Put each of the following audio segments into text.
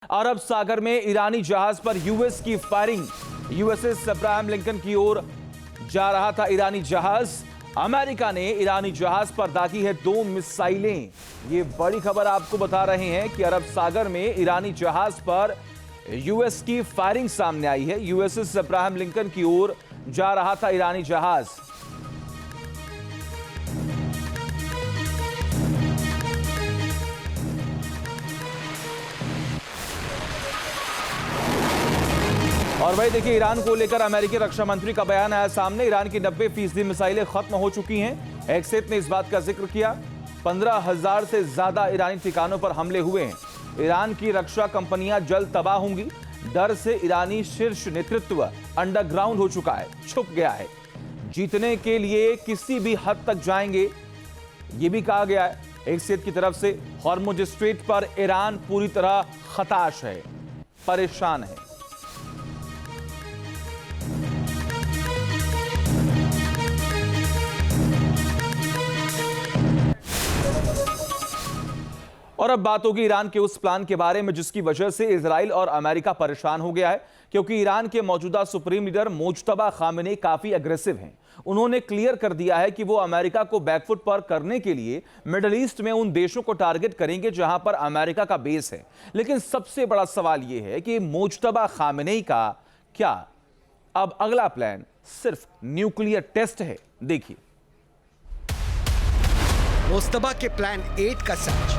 अरब सागर में ईरानी जहाज पर यूएस की फायरिंग। यूएसएस अब्राहम लिंकन की ओर जा रहा था ईरानी जहाज। अमेरिका ने ईरानी जहाज पर दागी है 2 मिसाइलें। ये बड़ी खबर आपको बता रहे हैं कि अरब सागर में ईरानी जहाज पर यूएस की फायरिंग सामने आई है। यूएसएस अब्राहम लिंकन की ओर जा रहा था ईरानी जहाज। और भाई देखिए, ईरान को लेकर अमेरिकी रक्षा मंत्री का बयान आया सामने। ईरान की 90% मिसाइलें खत्म हो चुकी हैं। एक्सेट ने इस बात का जिक्र किया। 15,000 से ज्यादा ईरानी ठिकानों पर हमले हुए हैं। ईरान की रक्षा कंपनियां जल्द तबाह होंगी। डर से ईरानी शीर्ष नेतृत्व अंडरग्राउंड हो चुका है, छुप गया है। जीतने के लिए किसी भी हद तक जाएंगे, ये भी कहा गया है एक्सेट की तरफ से। हॉर्मुज स्ट्रेट पर ईरान पूरी तरह हताश है, परेशान है। और अब बात होगी ईरान के उस प्लान के बारे में जिसकी वजह से इजराइल और अमेरिका परेशान हो गया है, क्योंकि ईरान के मौजूदा सुप्रीम लीडर मुज्तबा खामेनी काफी अग्रेसिव हैं। उन्होंने क्लियर कर दिया है कि वो अमेरिका को बैकफुट पर करने के लिए मिडिल ईस्ट में उन देशों को टारगेट करेंगे जहां पर अमेरिका का बेस है। लेकिन सबसे बड़ा सवाल यह है कि मुज्तबा खामेनी का क्या अब अगला प्लान सिर्फ न्यूक्लियर टेस्ट है? देखिए मुज्तबा के प्लान 8 का सच।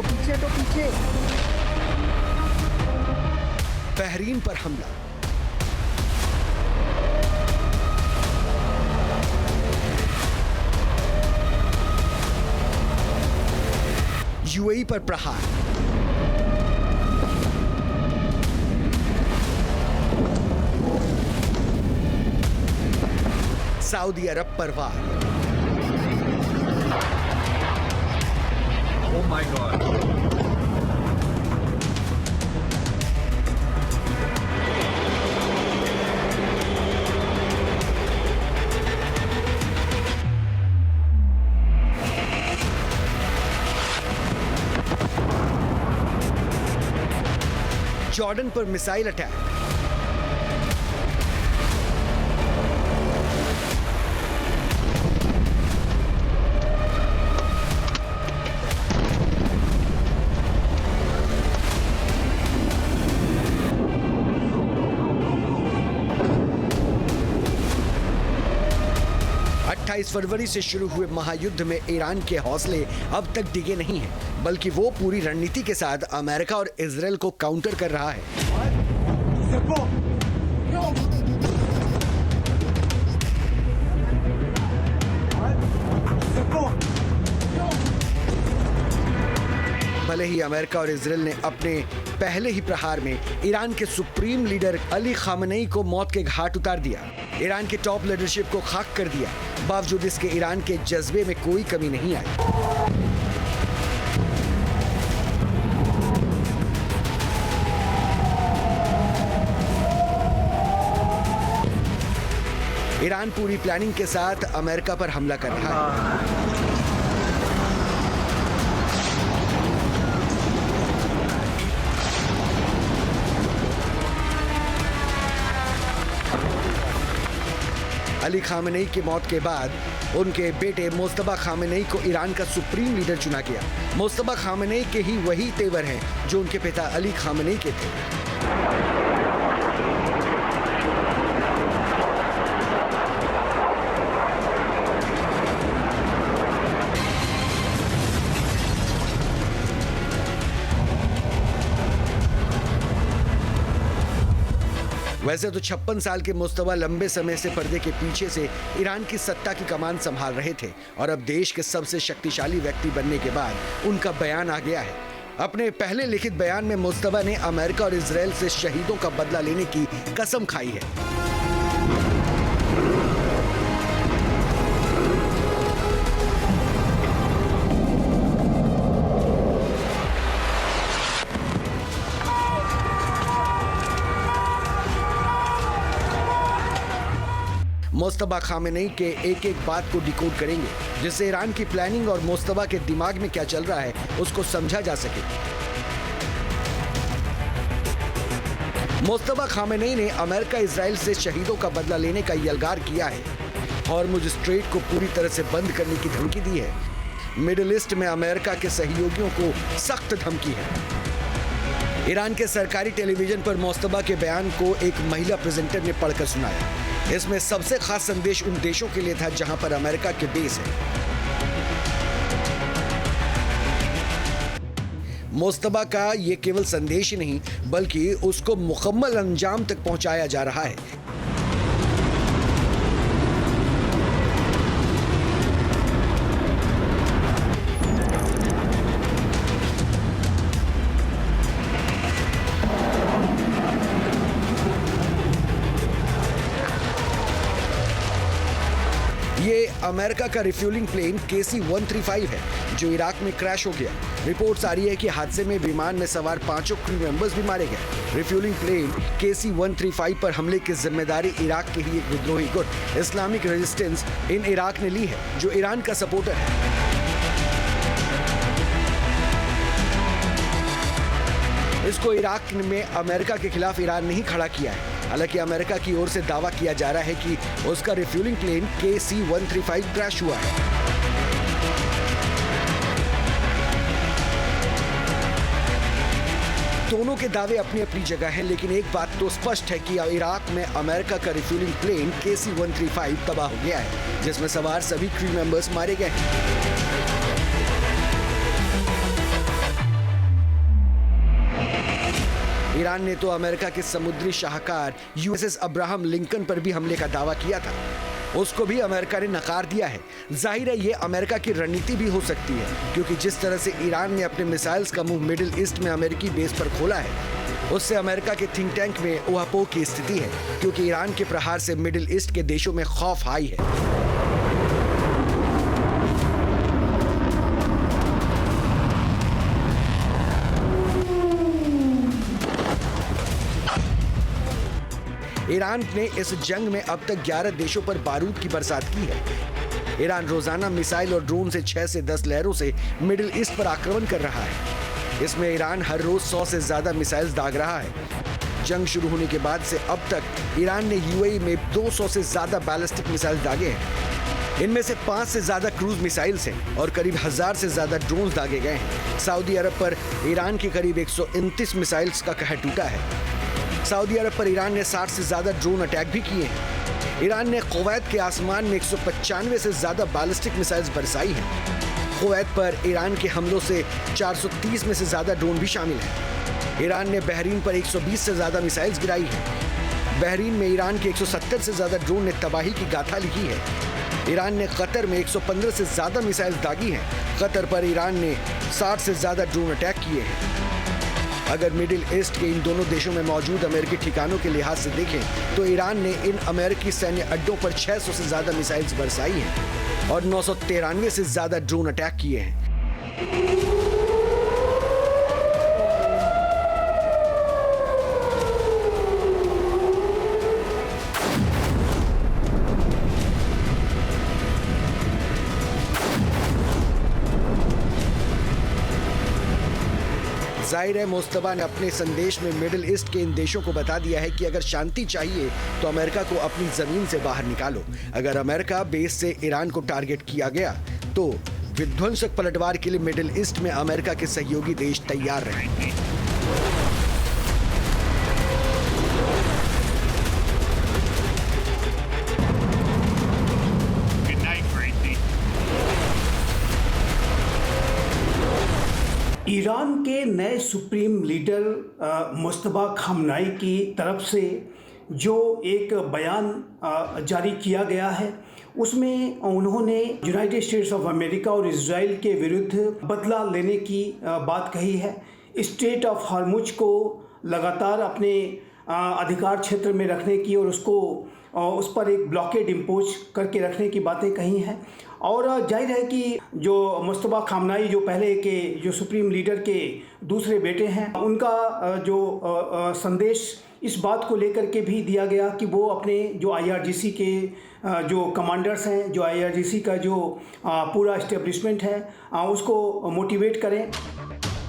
पीछे बहरीन पर हमला। यूएई पर प्रहार। सऊदी अरब पर वार। Oh my God. जॉर्डन पर मिसाइल अटैक। फरवरी से शुरू हुए महायुद्ध में ईरान के हौसले अब तक डिगे नहीं हैं, बल्कि वो पूरी रणनीति के साथ अमेरिका और इजराइल को काउंटर कर रहा है। भले ही अमेरिका और इजराइल ने अपने पहले ही प्रहार में ईरान के सुप्रीम लीडर अली खामेनी को मौत के घाट उतार दिया, ईरान के टॉप लीडरशिप को खाक कर दिया, बावजूद इसके ईरान के जज्बे में कोई कमी नहीं आई। ईरान पूरी प्लानिंग के साथ अमेरिका पर हमला कर रहा है। अली खामेनी की मौत के बाद उनके बेटे मुज्तबा खामेनी को ईरान का सुप्रीम लीडर चुना गया। मुज्तबा खामेनी के ही वही तेवर हैं जो उनके पिता अली खामेनी के थे। वैसे तो 56 साल के मुज्तबा लंबे समय से पर्दे के पीछे से ईरान की सत्ता की कमान संभाल रहे थे और अब देश के सबसे शक्तिशाली व्यक्ति बनने के बाद उनका बयान आ गया है। अपने पहले लिखित बयान में मुस्तफा ने अमेरिका और इजराइल से शहीदों का बदला लेने की कसम खाई है। मुस्तफा खामेनेई के एक एक बात को डिकोड करेंगे, जिससे ईरान की प्लानिंग और मुस्तफा के दिमाग में क्या चल रहा है उसको समझा जा सके। मुस्तफा खामेनेई ने अमेरिका इजराइल से शहीदों का बदला लेने का यलगार किया है। हॉर्मुज स्ट्रेट को पूरी तरह से बंद करने की धमकी दी है। मिडिल ईस्ट में अमेरिका के सहयोगियों को सख्त धमकी है। ईरान के सरकारी टेलीविजन पर मुस्तफा के बयान को एक महिला प्रेजेंटर ने पढ़कर सुनाया। इसमें सबसे खास संदेश उन देशों के लिए था जहां पर अमेरिका के बेस है। मुस्तफा का ये केवल संदेश ही नहीं बल्कि उसको मुकम्मल अंजाम तक पहुंचाया जा रहा है। ये अमेरिका का रिफ्यूलिंग प्लेन KC-135 है जो इराक में क्रैश हो गया। रिपोर्ट्स आ रही है कि हादसे में विमान में सवार 5 क्रू मेंबर्स भी मारे गए। रिफ्यूलिंग प्लेन KC-135 पर हमले की जिम्मेदारी इराक के ही एक विद्रोही गुट इस्लामिक रेजिस्टेंस इन इराक ने ली है, जो ईरान का सपोर्टर है। इसको इराक में अमेरिका के खिलाफ ईरान ने ही खड़ा किया है। हालांकि अमेरिका की ओर से दावा किया जा रहा है कि उसका रिफ्यूलिंग प्लेन KC-135 क्रैश हुआ है। दोनों के दावे अपनी अपनी जगह हैं, लेकिन एक बात तो स्पष्ट है कि इराक में अमेरिका का रिफ्यूलिंग प्लेन KC-135 तबाह हो गया है, जिसमें सवार सभी क्रू मेंबर्स मारे गए हैं। ईरान ने तो अमेरिका के समुद्री शाहकार USS अब्राहम लिंकन पर भी हमले का दावा किया था। उसको भी अमेरिका ने नकार दिया है। जाहिर है ये अमेरिका की रणनीति भी हो सकती है, क्योंकि जिस तरह से ईरान ने अपने मिसाइल्स का मुंह मिडिल ईस्ट में अमेरिकी बेस पर खोला है, उससे अमेरिका के थिंक टैंक में ऊहापोह की स्थिति है, क्योंकि ईरान के प्रहार से मिडिल ईस्ट के देशों में खौफ हाई है। ईरान ने इस जंग में अब तक 11 देशों पर बारूद की बरसात की है। ईरान रोजाना मिसाइल और ड्रोन से 6 से 10 लहरों से मिडिल ईस्ट पर आक्रमण कर रहा है। इसमें ईरान हर रोज 100 से ज्यादा मिसाइल्स दाग रहा है। जंग शुरू होने के बाद से अब तक ईरान ने UAE में 200 से ज्यादा बैलिस्टिक मिसाइल दागे हैं। इनमें से 5 से ज्यादा क्रूज मिसाइल्स हैं और करीब 1000 से ज्यादा ड्रोन दागे गए हैं। सऊदी अरब पर ईरान के करीब 129 मिसाइल्स का कहर टूटा है। सऊदी अरब पर ईरान ने 60 से ज्यादा ड्रोन अटैक भी किए हैं। ईरान ने कुवैत के आसमान में 195 से ज्यादा बैलिस्टिक मिसाइल्स बरसाई हैं। कुवैत पर ईरान के हमलों से 430 में से ज्यादा ड्रोन भी शामिल हैं। ईरान ने बहरीन पर 120 से ज्यादा मिसाइल्स गिराई हैं। बहरीन में ईरान के 170 से ज्यादा ड्रोन ने तबाही की गाथा लिखी है। ईरान ने कतर में 115 से ज्यादा मिसाइल्स दागी हैं। कतर पर ईरान ने 60 से ज्यादा ड्रोन अटैक किए हैं। अगर मिडिल ईस्ट के इन दोनों देशों में मौजूद अमेरिकी ठिकानों के लिहाज से देखें तो ईरान ने इन अमेरिकी सैन्य अड्डों पर 600 से ज्यादा मिसाइल्स बरसाई हैं और 993 से ज्यादा ड्रोन अटैक किए हैं। जाहिर है मुस्तफा ने अपने संदेश में मिडिल ईस्ट के इन देशों को बता दिया है कि अगर शांति चाहिए तो अमेरिका को अपनी जमीन से बाहर निकालो। अगर अमेरिका बेस से ईरान को टारगेट किया गया तो विध्वंसक पलटवार के लिए मिडिल ईस्ट में अमेरिका के सहयोगी देश तैयार रहेंगे। ईरान के नए सुप्रीम लीडर मुस्तफा खामनेई की तरफ से जो एक बयान जारी किया गया है उसमें उन्होंने यूनाइटेड स्टेट्स ऑफ अमेरिका और इजराइल के विरुद्ध बदला लेने की बात कही है। स्ट्रेट ऑफ हॉर्मुज को लगातार अपने अधिकार क्षेत्र में रखने की और उस पर एक ब्लॉकेड इम्पोज करके रखने की बातें कही हैं। और जाहिर है कि जो मुस्तफा खामनाई जो पहले के जो सुप्रीम लीडर के दूसरे बेटे हैं, उनका जो संदेश इस बात को लेकर के भी दिया गया कि वो अपने जो IRGC के जो कमांडर्स हैं, जो IRGC का जो पूरा इस्टेब्लिशमेंट है, उसको मोटिवेट करें।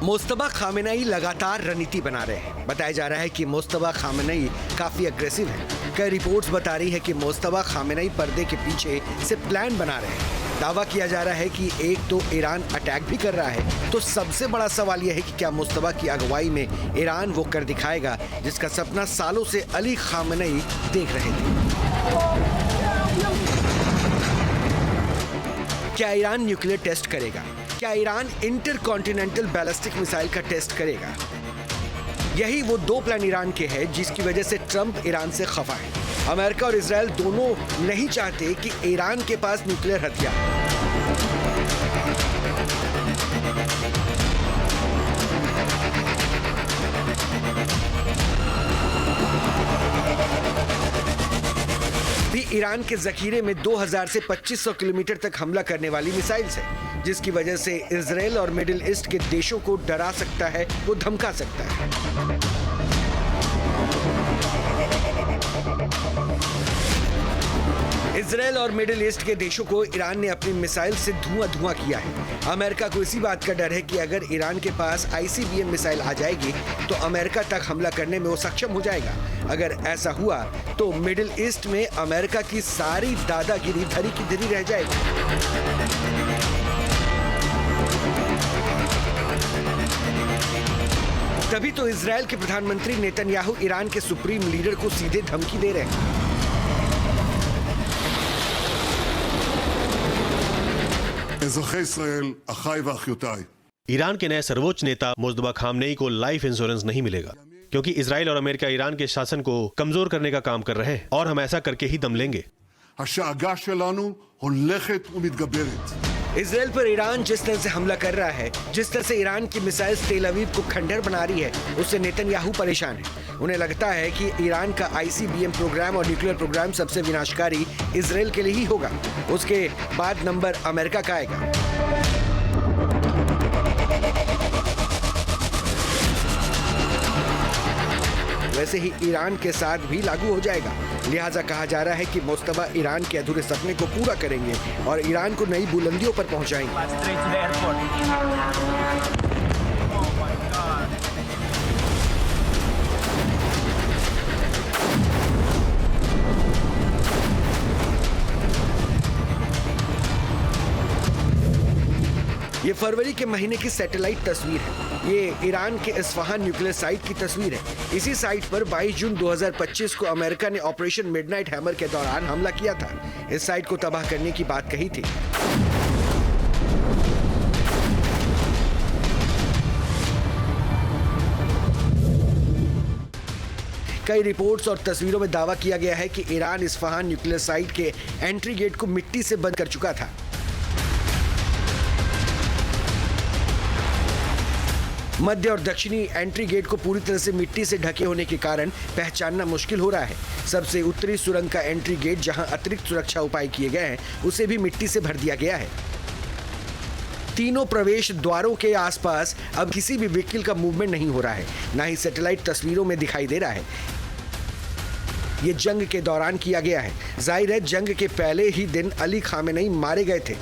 मुस्तफा खामेनेई लगातार रणनीति बना रहे हैं। बताया जा रहा है कि मुस्तफा खामेनेई काफी अग्रेसिव है। कई रिपोर्ट्स बता रही है कि मुस्तफा खामेनेई पर्दे के पीछे से प्लान बना रहे हैं। दावा किया जा रहा है कि एक तो ईरान अटैक भी कर रहा है, तो सबसे बड़ा सवाल यह है कि क्या मुस्तफा की अगुवाई में ईरान वो कर दिखाएगा जिसका सपना सालों से अली खामेनेई देख रहे थे। क्या ईरान न्यूक्लियर टेस्ट करेगा? क्या ईरान इंटरकॉन्टिनेंटल बैलिस्टिक मिसाइल का टेस्ट करेगा? यही वो दो प्लान ईरान के हैं जिसकी वजह से ट्रंप ईरान से खफा है। अमेरिका और इजराइल दोनों नहीं चाहते कि ईरान के पास न्यूक्लियर हथियार। भी ईरान के जखीरे में 2000 से 2500 किलोमीटर तक हमला करने वाली मिसाइल्स है, जिसकी वजह से इजराइल और मिडिल ईस्ट के देशों को डरा सकता है, वो धमका सकता है। इजराइल और मिडिल ईस्ट के देशों को ईरान ने अपनी मिसाइल से धुआं किया है। अमेरिका को इसी बात का डर है कि अगर ईरान के पास ICBM मिसाइल आ जाएगी तो अमेरिका तक हमला करने में वो सक्षम हो जाएगा। अगर ऐसा हुआ तो मिडिल ईस्ट में अमेरिका की सारी दादागिरी धरी की धरी रह जाएगी। तभी तो इजराइल के प्रधानमंत्री नेतन्याहू ईरान के सुप्रीम लीडर को सीधे धमकी दे रहे हैं। ईरान के नए सर्वोच्च नेता मुस्तफा खामनेई को लाइफ इंश्योरेंस नहीं मिलेगा, क्योंकि इजराइल और अमेरिका ईरान के शासन को कमजोर करने का काम कर रहे हैं और हम ऐसा करके ही दम लेंगे। इजराइल पर ईरान जिस तरह से हमला कर रहा है, जिस तरह से ईरान की मिसाइल तेल अवीव को खंडहर बना रही है, उससे नेतन्याहू परेशान है। उन्हें लगता है कि ईरान का ICBM प्रोग्राम और न्यूक्लियर प्रोग्राम सबसे विनाशकारी इजराइल के लिए ही होगा। उसके बाद नंबर अमेरिका का आएगा। वैसे ही ईरान के साथ भी लागू हो जाएगा। लिहाजा कहा जा रहा है कि मुस्तफा ईरान के अधूरे सपने को पूरा करेंगे और ईरान को नई बुलंदियों पर पहुंचाएंगे। ये फरवरी के महीने की सैटेलाइट तस्वीर है। ये ईरान के इस्फहान न्यूक्लियर साइट की तस्वीर है। इसी साइट पर 22 जून 2025 को अमेरिका ने ऑपरेशन मिडनाइट हैमर के दौरान हमला किया था। इस साइट को तबाह करने की बात कही थी। कई रिपोर्ट्स और तस्वीरों में दावा किया गया है कि ईरान इस्फहान न्यूक्लियर साइट के एंट्री गेट को मिट्टी से बंद कर चुका था। मध्य और दक्षिणी एंट्री गेट को पूरी तरह से मिट्टी से ढके होने के कारण पहचानना मुश्किल हो रहा है। सबसे उत्तरी सुरंग का एंट्री गेट, जहां अतिरिक्त सुरक्षा उपाय किए गए हैं, उसे भी मिट्टी से भर दिया गया है। तीनों प्रवेश द्वारों के आसपास अब किसी भी व्हीकल का मूवमेंट नहीं हो रहा है, ना ही सैटेलाइट तस्वीरों में दिखाई दे रहा है। ये जंग के दौरान किया गया है। जाहिर है, जंग के पहले ही दिन अली खामेनेई मारे गए थे।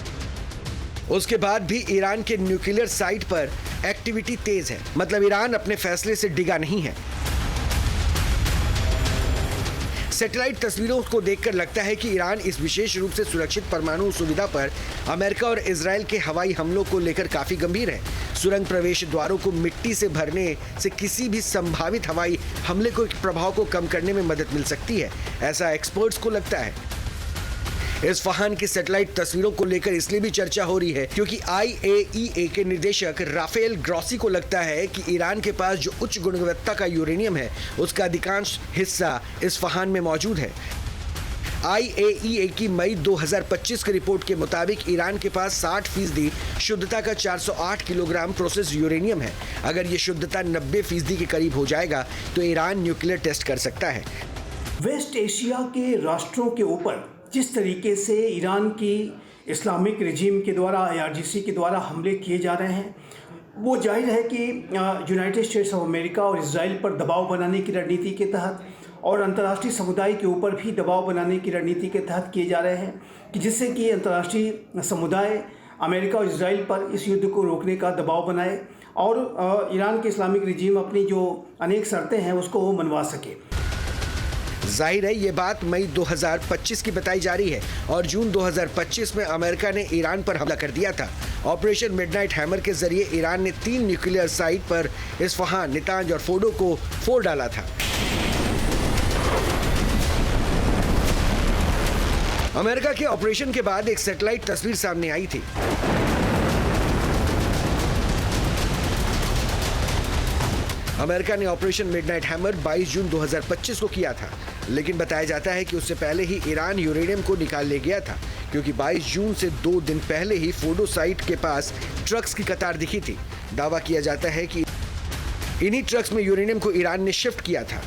उसके बाद भी ईरान के न्यूक्लियर साइट पर एक्टिविटी तेज है। मतलब ईरान अपने फैसले से डिगा नहीं है। सैटेलाइट तस्वीरों को देखकर लगता है कि ईरान इस विशेष रूप से सुरक्षित परमाणु सुविधा पर अमेरिका और इजराइल के हवाई हमलों को लेकर काफी गंभीर है। सुरंग प्रवेश द्वारों को मिट्टी से भरने से किसी भी संभावित हवाई हमले के प्रभाव को कम करने में मदद मिल सकती है, ऐसा एक्सपर्ट्स को लगता है। इस्फहान की सैटेलाइट तस्वीरों को लेकर इसलिए भी चर्चा हो रही है क्योंकि IAEA के निदेशक राफेल ग्रॉसी को लगता है कि ईरान के पास जो उच्च गुणवत्ता का यूरेनियम है उसका अधिकांश हिस्सा इस्फहान में मौजूद है। IAEA की मई 2025 की रिपोर्ट के मुताबिक ईरान के पास 60% शुद्धता का 408 किलोग्राम प्रोसेस यूरेनियम है। अगर ये शुद्धता 90% के करीब हो जाएगा तो ईरान न्यूक्लियर टेस्ट कर सकता है। वेस्ट एशिया के राष्ट्रों के ऊपर जिस तरीके से ईरान की इस्लामिक रजीम के द्वारा IRGC के द्वारा हमले किए जा रहे हैं, वो जाहिर है कि यूनाइटेड स्टेट्स ऑफ अमेरिका और इजराइल पर दबाव बनाने की रणनीति के तहत और अंतर्राष्ट्रीय समुदाय के ऊपर भी दबाव बनाने की रणनीति के तहत किए जा रहे हैं कि जिससे कि अंतर्राष्ट्रीय समुदाय अमेरिका और इजराइल पर इस युद्ध को रोकने का दबाव बनाए और ईरान के इस्लामिक रजीम अपनी जो अनेक शर्तें हैं उसको वो मनवा सके। जाहिर है ये बात मई 2025 की बताई जा रही है और जून 2025 में अमेरिका ने ईरान पर हमला कर दिया था। ऑपरेशन मिडनाइट हैमर के जरिए ईरान ने 3 न्यूक्लियर साइट पर इस्फहान, नितांज और फोर्डो को फोड़ डाला था। अमेरिका के ऑपरेशन के बाद एक सैटेलाइट तस्वीर सामने आई थी। अमेरिका ने ऑपरेशन मिडनाइट हैमर 22 जून 2025 को किया था, लेकिन बताया जाता है कि उससे पहले ही ईरान यूरेनियम को निकाल ले गया था क्योंकि 22 जून से 2 दिन पहले ही फोर्डो साइट के पास ट्रक्स की कतार दिखी थी। दावा किया जाता है कि इन्हीं ट्रक्स में यूरेनियम को ईरान ने शिफ्ट किया था।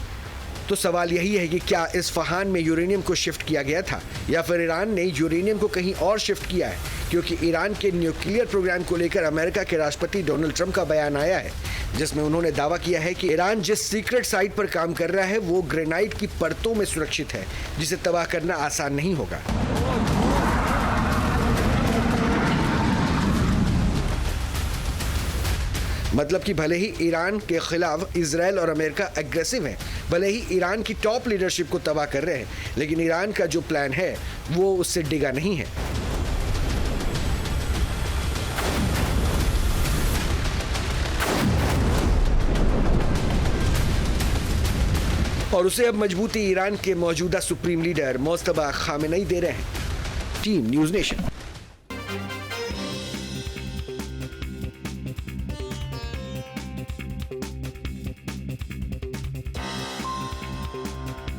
तो सवाल यही है कि क्या इस्फहान में यूरेनियम को शिफ्ट किया गया था या फिर ईरान ने यूरेनियम को कहीं और शिफ्ट किया है, क्योंकि ईरान के न्यूक्लियर प्रोग्राम को लेकर अमेरिका के राष्ट्रपति डोनाल्ड ट्रंप का बयान आया है जिसमें उन्होंने दावा किया है कि ईरान जिस सीक्रेट साइट पर काम कर रहा है वो ग्रेनाइट की परतों में सुरक्षित है, जिसे तबाह करना आसान नहीं होगा। मतलब कि भले ही ईरान के खिलाफ इजराइल और अमेरिका एग्रेसिव है, भले ही ईरान की टॉप लीडरशिप को तबाह कर रहे हैं, लेकिन ईरान का जो प्लान है वो उससे डिगा नहीं है। और उसे अब मजबूती ईरान के मौजूदा सुप्रीम लीडर मुस्तफा खामेनेई दे रहे हैं। Team news nation.